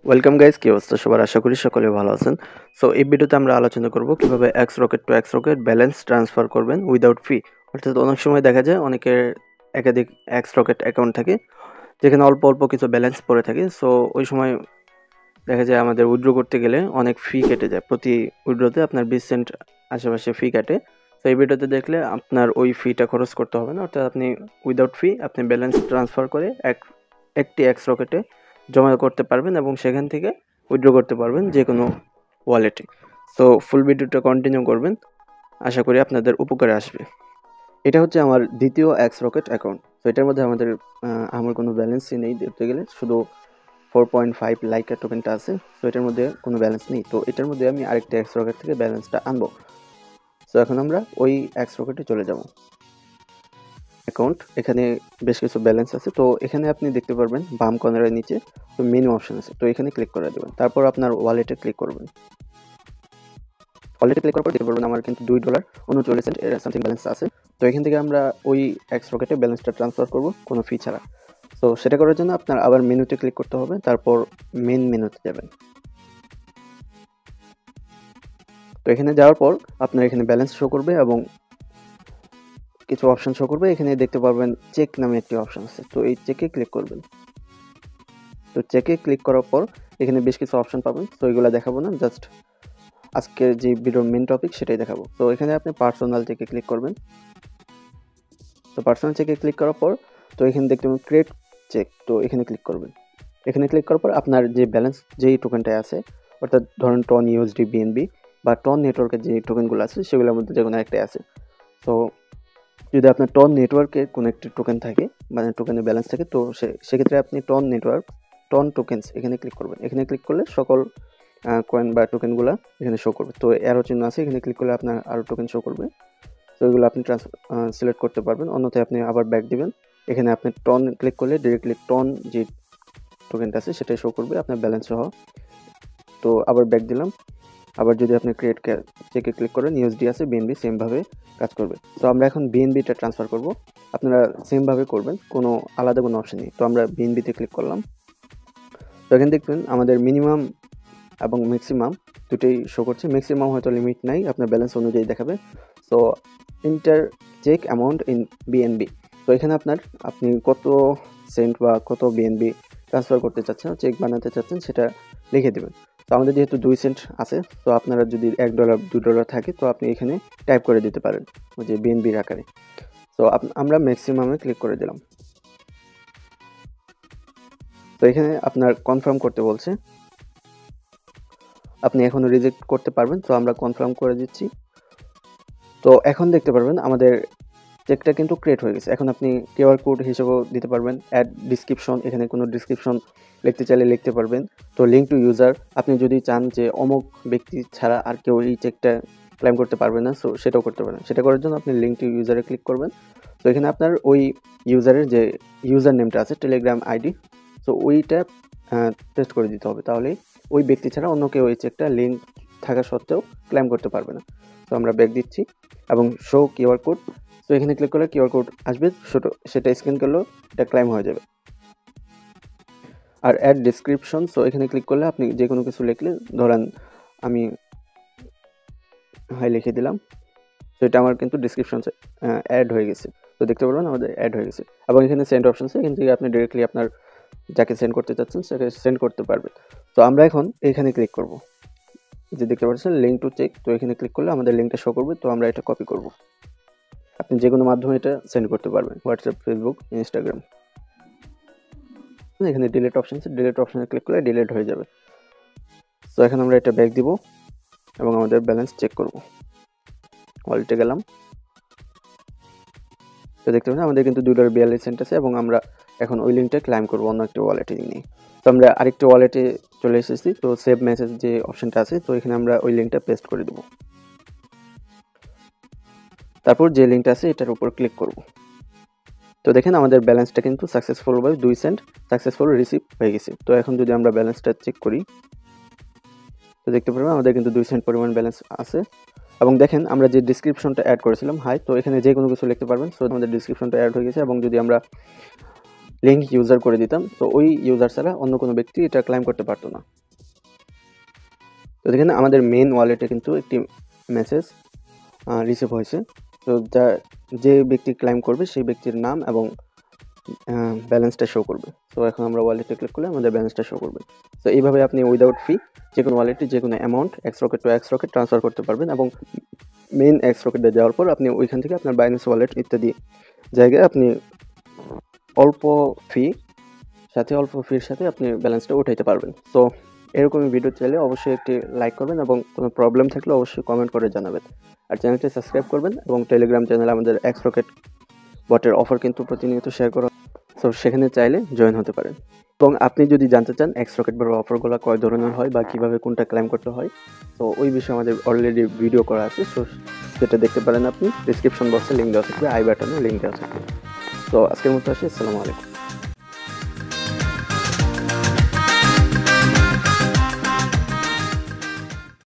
Welcome guys, কি অবস্থা সবার? আশা করি সকলে ভালো আছেন। সো এই ভিডিওতে আমরা আলোচনা করব কিভাবে X rocket to X rocket balance transfer করবেন উইদাউট ফি। অর্থাৎ অনেক সময় দেখা যায় অনেকের একাধিক এক্স রকেট অ্যাকাউন্ট থাকে যেখানে অল্প অল্প কিছু ব্যালেন্স পড়ে থাকে। সো ওই সময় দেখা যায় আমাদের উইথড্র করতে গেলে অনেক ফি কেটে যায়। প্রতি উইথড্রতে আপনার 20 সেন্ট আশেপাশে ফি কাটে। তো এই ভিডিওতে দেখলে আপনার ওই ফিটা খরচ করতে হবে না, অর্থাৎ আপনি উইদাউট ফি আপনি ব্যালেন্স ট্রান্সফার করে একটি এক্স রকেটে জমা করতে পারবেন এবং সেখান থেকে উইথড্র করতে পারবেন যে কোনো ওয়ালেটে। সো ফুল ভিডিওটা কন্টিনিউ করবেন, আশা করি আপনাদের উপকারে আসবে। এটা হচ্ছে আমার দ্বিতীয় এক্স রকেট অ্যাকাউন্ট। তো এটার মধ্যে আমার কোনো ব্যালেন্সই নেই ধরতে গেলে, শুধু 4.5 লাইকা টোকেনটা আছে। তো এটার মধ্যে কোনো ব্যালেন্স নেই। তো এটার মধ্যে আমি আরেকটা এক্স রকেট থেকে ব্যালেন্সটা আনবো। সো এখন আমরা ওই এক্স রকেটে চলে যাব। অ্যাকাউন্ট, এখানে বেশ কিছু ব্যালেন্স আছে। তো এখানে আপনি দেখতে পারবেন বাম কর্নারের নিচে তো মেনু অপশন আছে। তো এখানে ক্লিক করে দেবেন, তারপর আপনার ওয়ালেটে ক্লিক করবেন। ওয়ালেটে ক্লিক করার পর দেখতে পারবেন আমার কিন্তু $2.39 এর সামথিং ব্যালেন্স আছে। তো এখান থেকে আমরা ওই এক্স রকেটে ব্যালেন্সটা ট্রান্সফার করব কোনো ফি ছাড়া। তো সেটা করার জন্য আপনার আবার মেনুতে ক্লিক করতে হবে, তারপর মেন মেনুতে যাবেন। তো এখানে যাওয়ার পর আপনার এখানে ব্যালেন্স শো করবে এবং কিছু অপশন শো করবে। এখানে দেখতে পারবেন চেক নামে একটি অপশন আছে। তো এই চেকে ক্লিক করবেন। তো চেকে ক্লিক করার পর এখানে বেশ কিছু অপশন পাবেন। তো এগুলো দেখাবো না, জাস্ট আজকের যে ভিডিওর মেন টপিক সেটাই দেখাবো। তো এখানে আপনি পার্সোনাল চেকে ক্লিক করবেন। তো পার্সোনাল চেকে ক্লিক করার পর তো এখানে দেখতে পাবেন ক্রিয়েট চেক। তো এখানে ক্লিক করবেন। এখানে ক্লিক করার পর আপনার যে ব্যালেন্স যেই টোকেনটায় আছে, অর্থাৎ ধরেন টন ইউএসডি বিএনবি বা টন নেটওয়ার্কের যে টোকেনগুলো আছে সেগুলোর মধ্যে যে কোনো একটাই আছে। তো যদি আপনার টন নেটওয়ার্কের কোনো একটি টোকেন থাকে, মানে টোকেনের ব্যালেন্স থাকে, তো সেক্ষেত্রে আপনি টন নেটওয়ার্ক টন টোকেন্স এখানে ক্লিক করবেন। এখানে ক্লিক করলে সকল কয়েন বা টোকেনগুলো এখানে শো করবে। তো অ্যারো চিহ্ন আছে, এখানে ক্লিক করলে আপনার আরও টোকেন শো করবে। তো এগুলো আপনি সিলেক্ট করতে পারবেন, অন্যথায় আপনি আবার ব্যাক দিবেন। এখানে আপনি টন ক্লিক করলে ডিরেক্টলি টন যে টোকেনটা আছে সেটাই শো করবে আপনার ব্যালেন্স সহ। তো আবার ব্যাক দিলাম। আবার যদি আপনি ক্রিয়েট চেকে ক্লিক করেন, ইউএসডি আছে, বিএনবি সেমভাবে কাজ করবে। তো আমরা এখন বিএনবিটা ট্রান্সফার করব। আপনারা সেমভাবে করবেন, কোনো আলাদা কোনো অপশন নেই। তো আমরা বিএনবিতে ক্লিক করলাম। তো এখানে দেখবেন আমাদের মিনিমাম এবং ম্যাক্সিমাম দুটোই শো করছে। ম্যাক্সিমাম হয়তো লিমিট নাই, আপনার ব্যালেন্স অনুযায়ী দেখাবে। So enter check amount in BNB. তো এখানে আপনি কত সেন্ট বা কত বিএনবি ট্রান্সফার করতে চাচ্ছেন, চেক বানাতে চাচ্ছেন, সেটা লিখে দেবেন। তো আমাদের যেহেতু 2 সেন্ট আছে, তো আপনারা যদি $1 $2 থাকে তো আপনি এখানে টাইপ করে দিতে পারেন ওই যে বিএনবির আকারে। তো আমরা ম্যাক্সিমামে ক্লিক করে দিলাম। তো এখানে আপনার কনফার্ম করতে বলছে, আপনি এখনও রিজেক্ট করতে পারবেন। তো আমরা কনফার্ম করে দিচ্ছি। তো এখন দেখতে পারবেন আমাদের চেকটা কিন্তু ক্রিয়েট হয়ে গেছে। এখন আপনি কিউআর কোড হিসেবেও দিতে পারবেন, অ্যাড ডিসক্রিপশন, এখানে কোনো ডিসক্রিপশন লিখতে চাইলে লিখতে পারবেন। তো লিঙ্ক টু ইউজার, আপনি যদি চান যে অমুক ব্যক্তি ছাড়া আর কেউ এই চেকটা ক্লেম করতে পারবে না, সো সেটাও করতে পারেন। সেটা করার জন্য আপনি লিঙ্ক টু ইউজারে ক্লিক করবেন। তো এখানে আপনার ওই ইউজারের যে ইউজার নেমটা আছে, টেলিগ্রাম আইডি, সো ওইটা পেস্ট করে দিতে হবে। তাহলে ওই ব্যক্তি ছাড়া অন্য কেউ এই চেকটা লিঙ্ক থাকা সত্ত্বেও ক্লেম করতে পারবে না। তো আমরা ব্যাক দিচ্ছি এবং শো কিউআর কোড। তো এখানে ক্লিক করলে কিউআর কোড আসবে, সেটা স্ক্যান করলেও এটা ক্লেম হয়ে যাবে। আর অ্যাড ডিসক্রিপশন, সো এখানে ক্লিক করলে আপনি যে কোনো কিছু লিখলে, ধরেন আমি হাই লিখে দিলাম, তো এটা আমার কিন্তু ডিসক্রিপশন অ্যাড হয়ে গেছে। তো দেখতে পারবেন আমাদের অ্যাড হয়ে গেছে। এবং এখানে সেন্ড অপশন আছে, এখান থেকে আপনি ডিরেক্টলি আপনার যাকে সেন্ড করতে চাচ্ছেন সেটাকে সেন্ড করতে পারবেন। তো আমরা এখন এখানে ক্লিক করব, যে দেখতে পাচ্ছেন লিঙ্ক টু চেক। তো এখানে ক্লিক করলে আমাদের লিঙ্কটা শো করবে। তো আমরা এটা কপি করব। আপনি যে কোনো মাধ্যমে এটা সেন্ড করতে পারবেন, হোয়াটসঅ্যাপ, ফেসবুক, ইনস্টাগ্রাম। এখানে ডিলিট অপশন আছে, ডিলিট অপশনে ক্লিক করলে ডিলিট হয়ে যাবে। তো এখন আমরা এটা ব্যাক দিব এবং আমাদের ব্যালেন্স চেক করব। ওয়ালেটে গেলাম। তো দেখতে পাচ্ছেন আমাদের কিন্তু $2.42 আছে এবং আমরা এখন ওই লিঙ্কটা ক্লাইম করবো অন্য একটা ওয়ালেটে নিয়ে। তো আমরা আরেকটা ওয়ালেটে চলে এসেছি। তো সেভ মেসেজ যে অপশনটা আছে, তো এখানে আমরা ওই লিঙ্কটা পেস্ট করে দেবো। তারপর যে লিঙ্কটা আছে এটার উপর ক্লিক করব। তো দেখেন আমাদের ব্যালেন্সটা কিন্তু সাকসেসফুলভাবে 2 সেন্ট সাকসেসফুল রিসিভ হয়ে গেছে। তো এখন যদি আমরা ব্যালেন্সটা চেক করি, তো দেখতে পারবেন আমাদের কিন্তু 2 সেন্ট পরিমাণ ব্যালেন্স আছে। এবং দেখেন আমরা যে ডিসক্রিপশনটা অ্যাড করেছিলাম হাই, তো এখানে যে কোনো কিছু লিখতে পারবেন। সো আমাদের ডিসক্রিপশনটা অ্যাড হয়ে গেছে। এবং যদি আমরা লিঙ্ক ইউজার করে দিতাম, তো ওই ইউজার ছাড়া অন্য কোনো ব্যক্তি এটা ক্লেম করতে পারতো না। তো দেখেন আমাদের মেইন ওয়ালেটে কিন্তু একটি মেসেজ রিসিভ হয়েছে। তো যে ব্যক্তি ক্লেম করবে সেই ব্যক্তির নাম এবং ব্যালেন্সটা শো করবে। তো এখন আমরা ওয়ালেটে ক্লিক করলে আমাদের ব্যালেন্সটা শো করবে। তো এইভাবে আপনি উইদাউট ফি যে কোনো ওয়ালেটে যে কোনো amount XRocket to XRocket transfer করতে পারবেন, এবং মেইন XRocket-এ যাওয়ার পর আপনি ওইখান থেকে আপনার বাইন্যান্স ওয়ালেট ইত্যাদি জায়গায় আপনি অল্প ফির সাথে আপনি ব্যালেন্সটা উঠাইতে পারবেন। তো এরকমই ভিডিও চাইলে অবশ্যই একটি লাইক করবেন, এবং কোনো প্রবলেম থাকলে অবশ্যই কমেন্ট করে জানাবেন। আর চ্যানেলটি সাবস্ক্রাইব করবেন, এবং টেলিগ্রাম চ্যানেলে আমাদের XRocket বটের অফার কিন্তু প্রতিনিয়ত শেয়ার করা, সো সেখানে চাইলে জয়েন হতে পারেন। এবং আপনি যদি জানতে চান XRocket বটের অফারগুলো কয় ধরনের হয় বা কিভাবে কোনটা ক্লেম করতে হয়, তো ওই বিষয়ে আমাদের অলরেডি ভিডিও করা আছে, সো সেটা দেখতে পারেন। আপনি ডিসক্রিপশন বক্সে লিঙ্ক দেওয়া থাকবে, আই বাটনে লিঙ্ক দেওয়া থাকবে। তো আজকের মতো আসি, আসসালামু আলাইকুম।